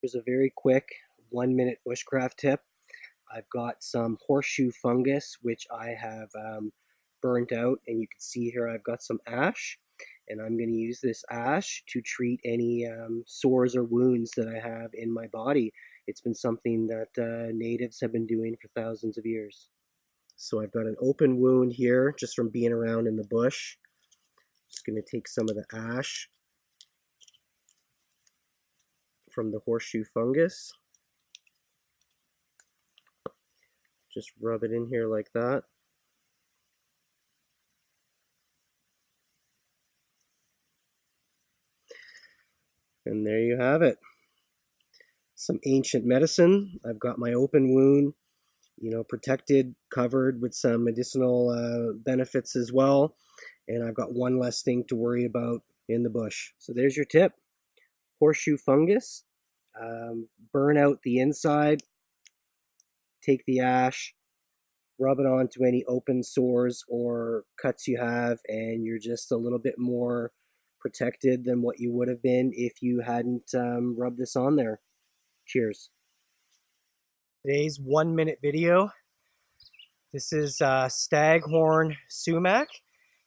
Here's a very quick 1-minute bushcraft tip. I've got some horseshoe fungus, which I have burnt out, and you can see here I've got some ash, and I'm going to use this ash to treat any sores or wounds that I have in my body. It's been something that natives have been doing for thousands of years. So I've got an open wound here just from being around in the bush. Just going to take some of the ash from the horseshoe fungus. Just rub it in here like that. And there you have it. Some ancient medicine. I've got my open wound, protected, covered with some medicinal benefits as well. And I've got one less thing to worry about in the bush. So there's your tip. Horseshoe fungus. Burn out the inside. Take the ash, rub it onto any open sores or cuts you have, and you're just a little bit more protected than what you would have been if you hadn't rubbed this on there. Cheers. Today's 1-minute video. This is staghorn sumac,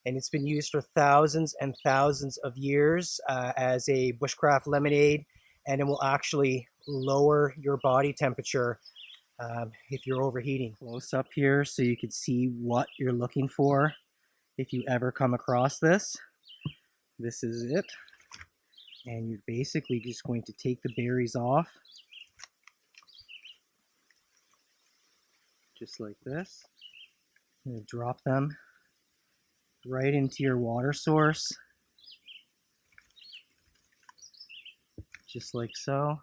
and it's been used for thousands and thousands of years as a bushcraft lemonade, and it will actually lower your body temperature if you're overheating. Close up here so you can see what you're looking for if you ever come across this. This is it. And you're basically just going to take the berries off. Just like this. I'm going to drop them right into your water source. Just like so.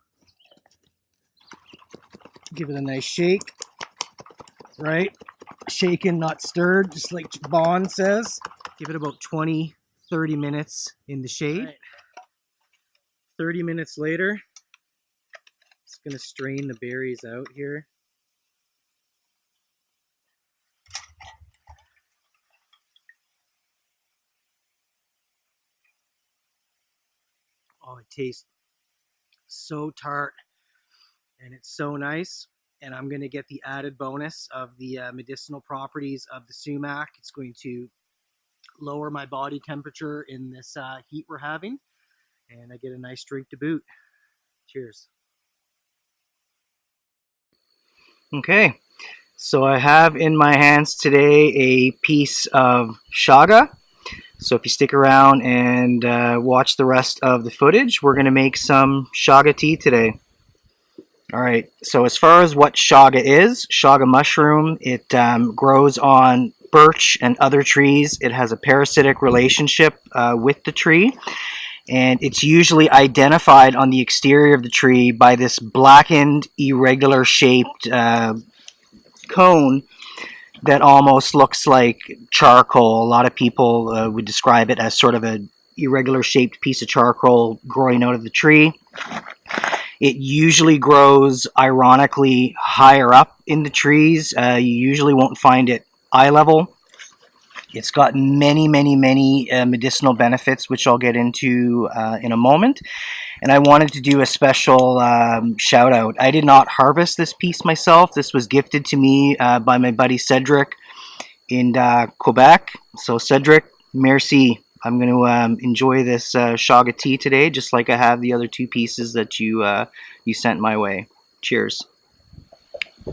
Give it a nice shake, right? Shaken, not stirred, just like Bond says. Give it about 20-30 minutes in the shade. Right. 30 minutes later, just gonna strain the berries out here. Oh, it tastes so tart. And it's so nice, and I'm going to get the added bonus of the medicinal properties of the sumac. It's going to lower my body temperature in this heat we're having, and I get a nice drink to boot. Cheers. Okay, so I have in my hands today a piece of chaga. So if you stick around and watch the rest of the footage, we're going to make some chaga tea today. Alright, so as far as what chaga is, chaga mushroom, it grows on birch and other trees. It has a parasitic relationship with the tree, and it's usually identified on the exterior of the tree by this blackened, irregular shaped cone that almost looks like charcoal. A lot of people would describe it as sort of an irregular shaped piece of charcoal growing out of the tree. It usually grows, ironically, higher up in the trees. You usually won't find it eye level. It's got many medicinal benefits, which I'll get into in a moment. And I wanted to do a special shout out. I did not harvest this piece myself. This was gifted to me by my buddy Cedric in Quebec. So Cedric, merci. I'm going to enjoy this chaga tea today, just like I have the other two pieces that you sent my way. Cheers.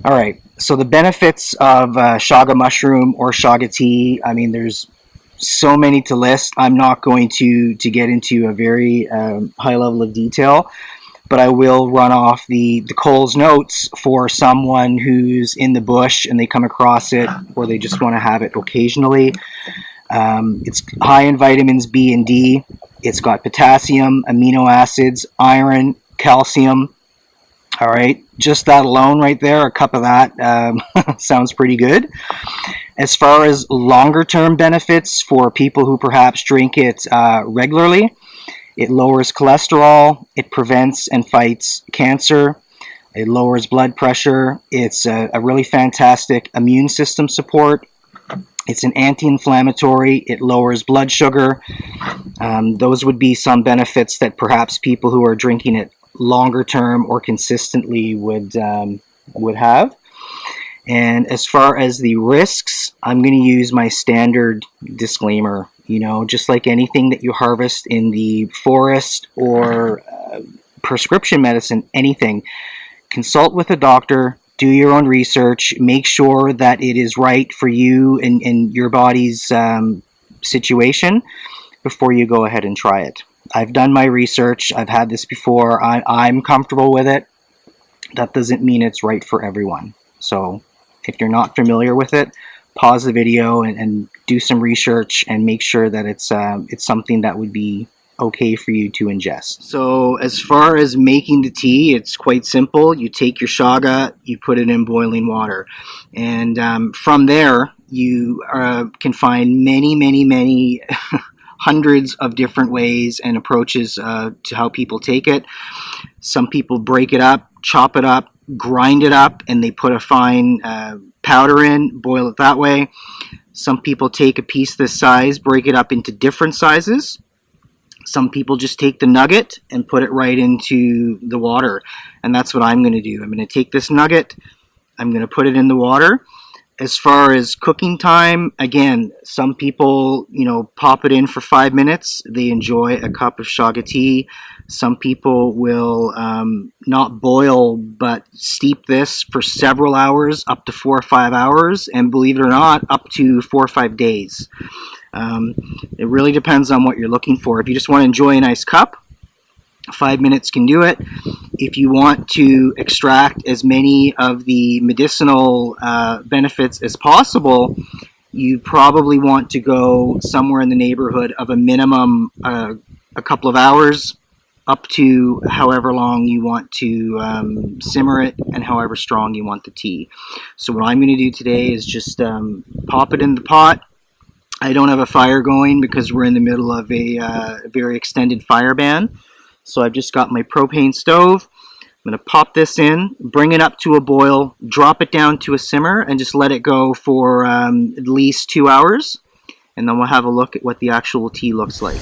All right, so the benefits of chaga mushroom or chaga tea, I mean, there's so many to list. I'm not going to get into a very high level of detail, but I will run off the Coles notes for someone who's in the bush and they come across it, or they just want to have it occasionally. It's high in vitamins B and D. It's got potassium, amino acids, iron, calcium. All right, just that alone right there, a cup of that sounds pretty good. As far as longer term benefits for people who perhaps drink it regularly, it lowers cholesterol, it prevents and fights cancer, it lowers blood pressure, it's a really fantastic immune system support. It's an anti-inflammatory, it lowers blood sugar. Those would be some benefits that perhaps people who are drinking it longer term or consistently would have. And as far as the risks, I'm going to use my standard disclaimer. You know, just like anything that you harvest in the forest or prescription medicine, anything, consult with a doctor, do your own research, make sure that it is right for you and your body's situation before you go ahead and try it. I've done my research. I've had this before. I'm comfortable with it. That doesn't mean it's right for everyone. So if you're not familiar with it, pause the video and do some research and make sure that it's something that would be okay for you to ingest. So as far as making the tea, it's quite simple. You take your chaga, you put it in boiling water, and from there you can find many hundreds of different ways and approaches to how people take it. Some people break it up, chop it up, grind it up, and they put a fine powder in, boil it that way. Some people take a piece this size, break it up into different sizes. Some people just take the nugget and put it right into the water, and that's what I'm going to do. I'm going to take this nugget, I'm going to put it in the water. As far as cooking time, again, some people, you know, pop it in for 5 minutes. They enjoy a cup of chaga tea. Some people will not boil, but steep this for several hours, up to 4 or 5 hours, and believe it or not, up to 4 or 5 days. It really depends on what you're looking for. If you just want to enjoy a nice cup, 5 minutes can do it. If you want to extract as many of the medicinal benefits as possible, you probably want to go somewhere in the neighborhood of a minimum a couple of hours, up to however long you want to simmer it and however strong you want the tea. So what I'm going to do today is just pop it in the pot. I don't have a fire going because we're in the middle of a very extended fire ban. So I've just got my propane stove. I'm going to pop this in, bring it up to a boil, drop it down to a simmer, and just let it go for at least 2 hours. And then we'll have a look at what the actual tea looks like.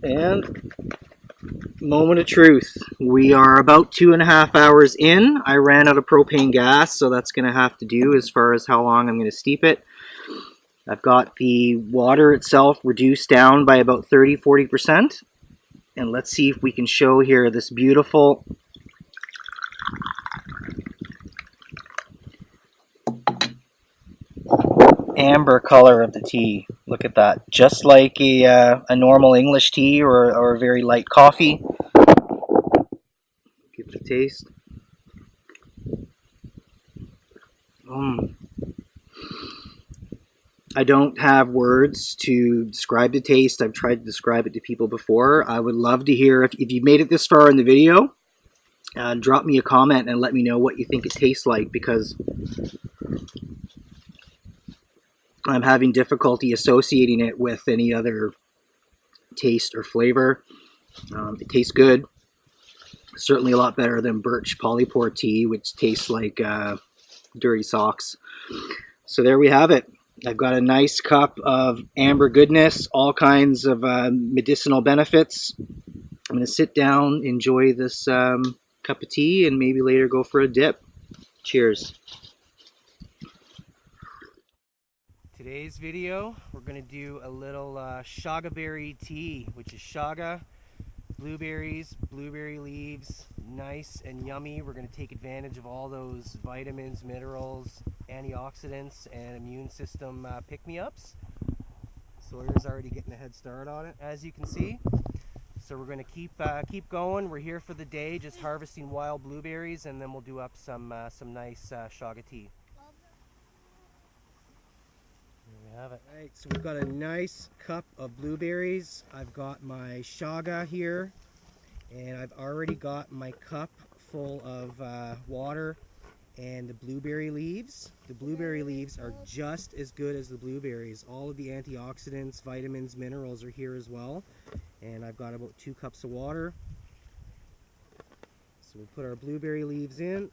And moment of truth. We are about 2.5 hours in. I ran out of propane gas, so that's going to have to do as far as how long I'm going to steep it. I've got the water itself reduced down by about 30-40%. And let's see if we can show here this beautiful amber color of the tea. Look at that. Just like a normal English tea or a very light coffee. Give it a taste. I don't have words to describe the taste. I've tried to describe it to people before. I would love to hear, if you made it this far in the video, drop me a comment and let me know what you think it tastes like, because I'm having difficulty associating it with any other taste or flavor. It tastes good. Certainly a lot better than birch polypore tea, which tastes like dirty socks. So there we have it. I've got a nice cup of amber goodness, all kinds of medicinal benefits. I'm going to sit down, enjoy this cup of tea, and maybe later go for a dip. Cheers. Today's video, we're going to do a little chaga berry tea, which is chaga, blueberries, blueberry leaves, nice and yummy. We're going to take advantage of all those vitamins, minerals, antioxidants, and immune system pick-me-ups. Sawyer's already getting a head start on it, as you can see. So we're going to keep going. We're here for the day, just harvesting wild blueberries, and then we'll do up some nice chaga tea. There we have it. All right, so we've got a nice cup of blueberries. I've got my chaga here, and I've already got my cup full of water and the blueberry leaves. The blueberry leaves are just as good as the blueberries. All of the antioxidants, vitamins, minerals are here as well. And I've got about 2 cups of water. So So we'll put our blueberry leaves in,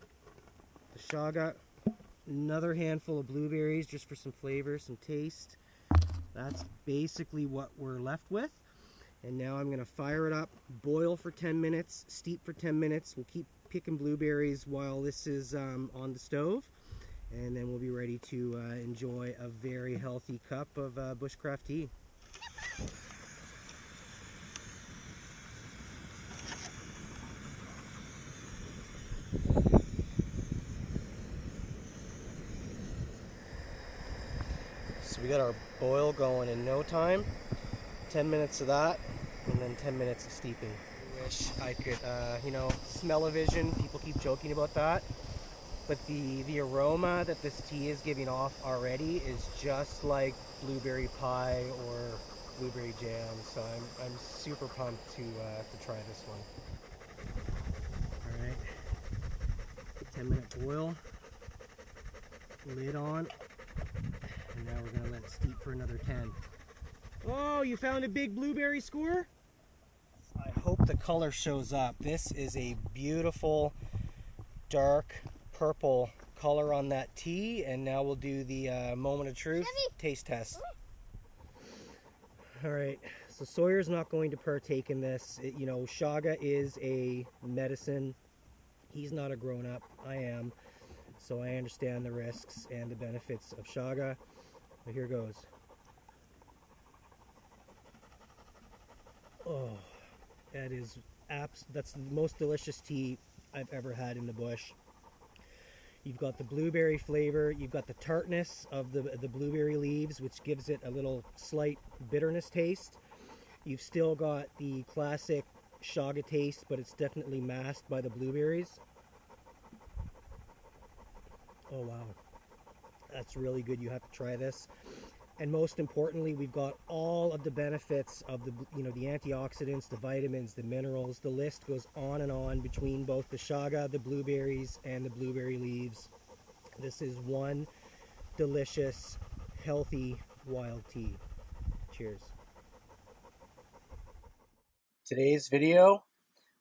the chaga, another handful of blueberries just for some flavor, some taste. That's basically what we're left with. And now I'm going to fire it up, boil for 10 minutes, steep for 10 minutes. We'll keep picking blueberries while this is on the stove. And then we'll be ready to enjoy a very healthy cup of bushcraft tea. So we got our boil going in no time. 10 minutes of that, and then 10 minutes of steeping. I wish I could, smell-o-vision. People keep joking about that. But the aroma that this tea is giving off already is just like blueberry pie or blueberry jam. So I'm super pumped to try this one. All right, 10-minute boil, lid on, and now we're gonna let it steep for another 10. Oh, you found a big blueberry score? I hope the color shows up. This is a beautiful dark purple color on that tea, and now we'll do the moment of truth taste test. All right, so Sawyer's not going to partake in this. Chaga is a medicine. He's not a grown-up. I am, so I understand the risks and the benefits of chaga. But here goes. Oh, that's the most delicious tea I've ever had in the bush. You've got the blueberry flavor, you've got the tartness of the blueberry leaves, which gives it a little slight bitterness taste. You've still got the classic chaga taste, but it's definitely masked by the blueberries. Oh wow, that's really good. You have to try this. And most importantly, we've got all of the benefits of the antioxidants, the vitamins, the minerals. The list goes on and on between both the chaga, the blueberries, and the blueberry leaves. This is one delicious, healthy wild tea. Cheers. Today's video,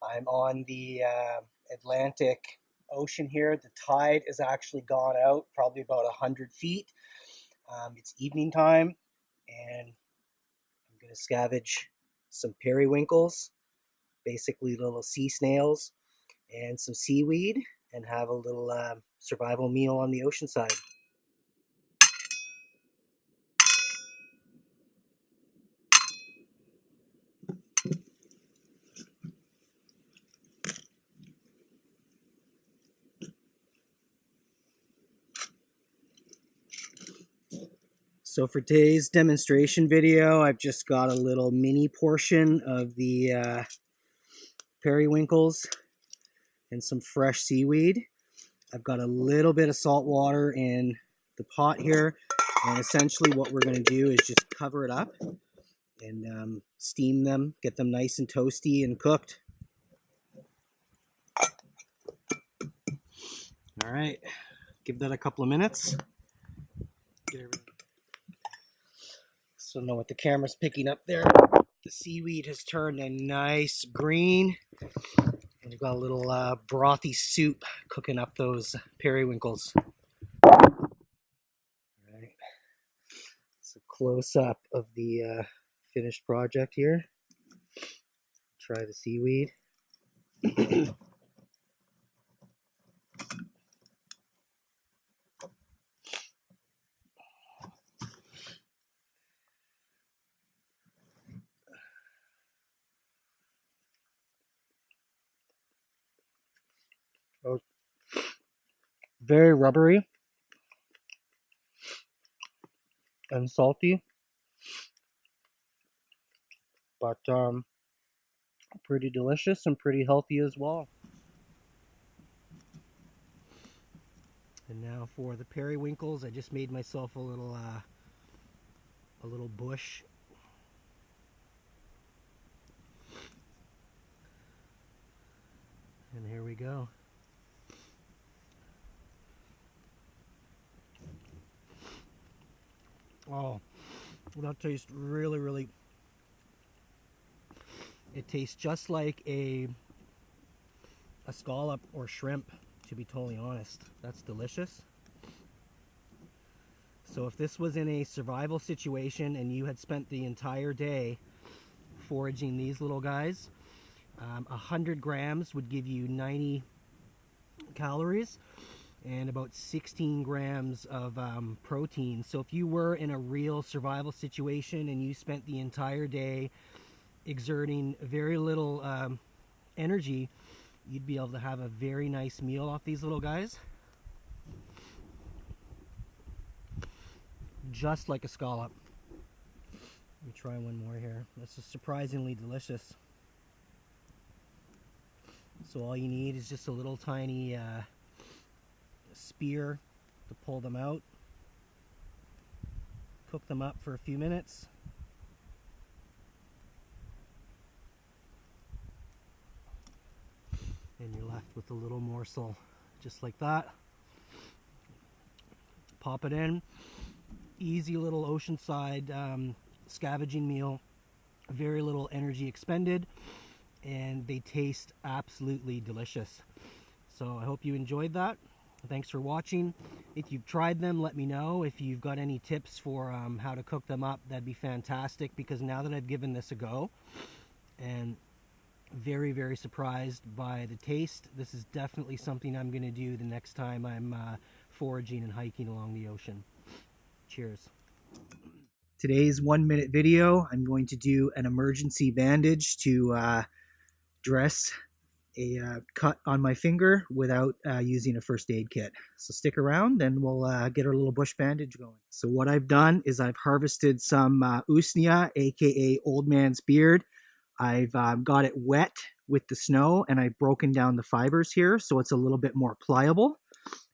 I'm on the Atlantic Ocean here. The tide has actually gone out probably about 100 feet. It's evening time, and I'm going to scavenge some periwinkles, basically little sea snails, and some seaweed, and have a little survival meal on the ocean side. So for today's demonstration video, I've just got a little mini portion of the periwinkles and some fresh seaweed. I've got a little bit of salt water in the pot here, and essentially what we're going to do is just cover it up and steam them, get them nice and toasty and cooked. All right, give that a couple of minutes. So I don't know what the camera's picking up there. The seaweed has turned a nice green. And we've got a little brothy soup cooking up those periwinkles. All right. It's a close-up of the finished project here. Try the seaweed. Oh, very rubbery and salty, but pretty delicious and pretty healthy as well. And now for the periwinkles, I just made myself a little bush. And here we go. Oh, well, that tastes really, really. It tastes just like a a scallop or shrimp, to be totally honest. That's delicious. So if this was in a survival situation and you had spent the entire day foraging these little guys, 100 grams would give you 90 calories and about 16 grams of protein. So if you were in a real survival situation and you spent the entire day exerting very little energy, you'd be able to have a very nice meal off these little guys. Just like a scallop. Let me try one more here. This is surprisingly delicious. So all you need is just a little tiny spear to pull them out. Cook them up for a few minutes. And you're left with a little morsel just like that. Pop it in. Easy little oceanside scavenging meal. Very little energy expended, and they taste absolutely delicious. So I hope you enjoyed that. Thanks for watching. If you've tried them, let me know. If you've got any tips for how to cook them up, that'd be fantastic, because now that I've given this a go, and very, very surprised by the taste. This is definitely something I'm going to do the next time I'm foraging and hiking along the ocean. Cheers. Today's 1-minute video, I'm going to do an emergency bandage to dress a cut on my finger without using a first aid kit. So stick around and we'll get our little bush bandage going. So what I've done is I've harvested some NOUSNEA, aka old man's beard. I've got it wet with the snow, and I've broken down the fibers here so it's a little bit more pliable.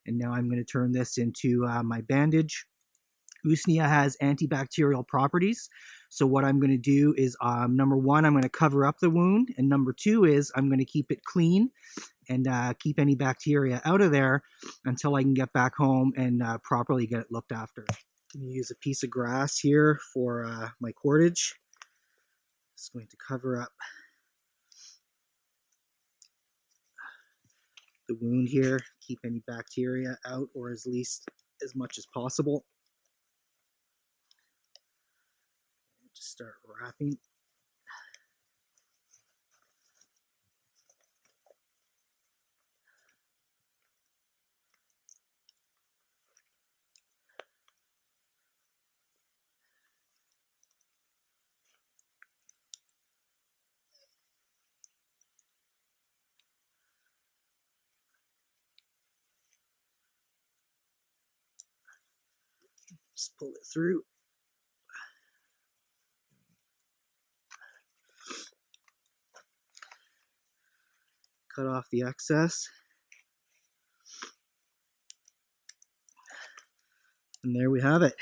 And now I'm going to turn this into my bandage. NOUSNEA has antibacterial properties. So what I'm going to do is, number one, I'm going to cover up the wound. And number two is I'm going to keep it clean and keep any bacteria out of there until I can get back home and properly get it looked after. I'm going to use a piece of grass here for my cordage. Just going to cover up the wound here, keep any bacteria out, or at least as much as possible. Just start wrapping. Just pull it through. Cut off the excess. And there we have it.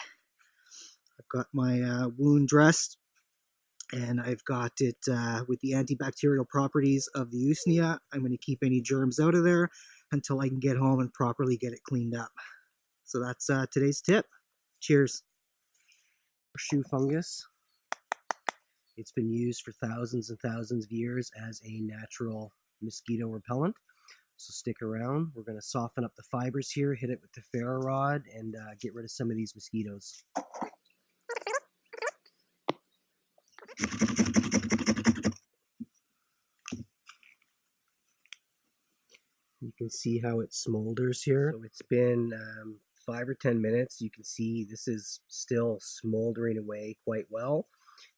I've got my wound dressed, and I've got it with the antibacterial properties of the NOUSNEA. I'm going to keep any germs out of there until I can get home and properly get it cleaned up. So that's today's tip. Cheers. Horseshoe fungus. It's been used for thousands and thousands of years as a natural mosquito repellent. So stick around. We're going to soften up the fibers here, hit it with the ferro rod, and get rid of some of these mosquitoes. You can see how it smolders here. So it's been 5 or 10 minutes. You can see this is still smoldering away quite well.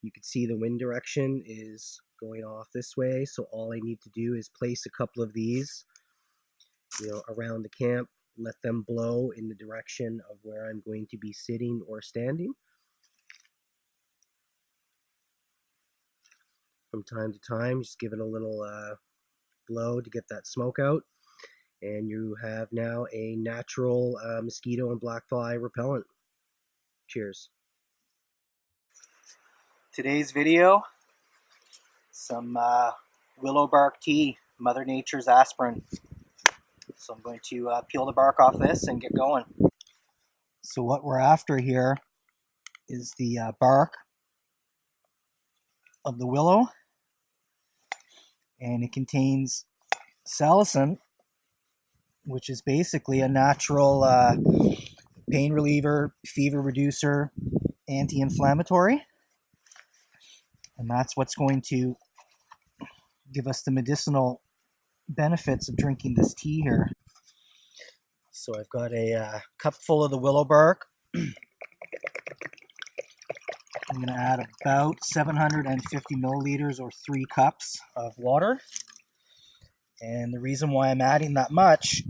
You can see the wind direction is going off this way. So all I need to do is place a couple of these, around the camp, let them blow in the direction of where I'm going to be sitting or standing. From time to time, just give it a little blow to get that smoke out. And you have now a natural mosquito and black fly repellent. Cheers. Today's video, some willow bark tea, Mother Nature's aspirin. So I'm going to peel the bark off this and get going. So what we're after here is the bark of the willow, and it contains salicin, which is basically a natural pain reliever, fever reducer, anti-inflammatory. And that's what's going to give us the medicinal benefits of drinking this tea here. So I've got a cup full of the willow bark. I'm going to add about 750 milliliters or 3 cups of water. And the reason why I'm adding that much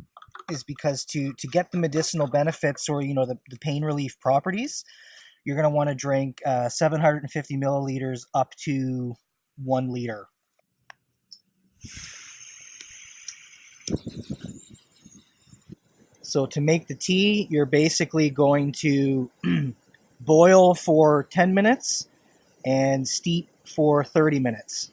is because to get the medicinal benefits, or the pain relief properties, you're going to want to drink 750 milliliters up to 1 liter. So to make the tea, you're basically going to boil for 10 minutes and steep for 30 minutes.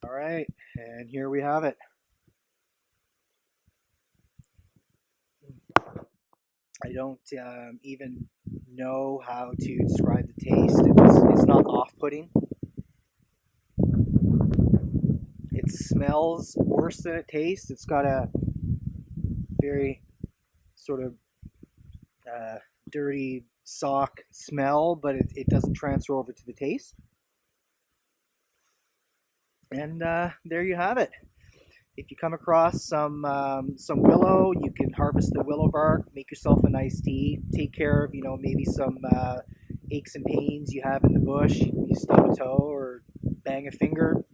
All right, and here we have it. I don't even know how to describe the taste. It's not off-putting. It smells worse than it tastes. It's got a very sort of dirty sock smell, but it doesn't transfer over to the taste. And there you have it. If you come across some willow, you can harvest the willow bark, make yourself a nice tea. Take care of maybe some aches and pains you have in the bush. You stub a toe or bang a finger,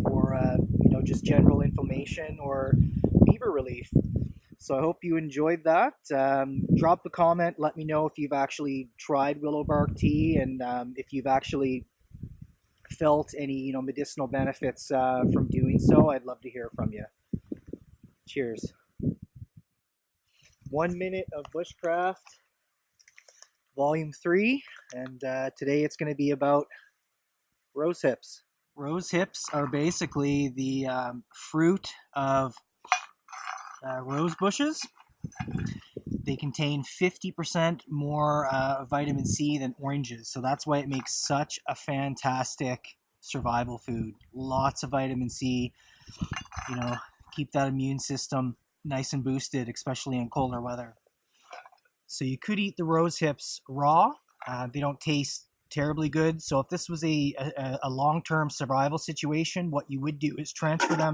or just general inflammation or fever relief. So I hope you enjoyed that. Drop a comment. Let me know if you've actually tried willow bark tea, and if you've actually felt any medicinal benefits from doing so. I'd love to hear from you. Cheers. 1 minute of Bushcraft, Volume 3, and today it's going to be about rose hips. Rose hips are basically the fruit of rose bushes. They contain 50% more vitamin C than oranges, so that's why it makes such a fantastic survival food. Lots of vitamin C, keep that immune system nice and boosted, especially in colder weather. So you could eat the rose hips raw. They don't taste terribly good. So if this was a long-term survival situation, what you would do is transfer them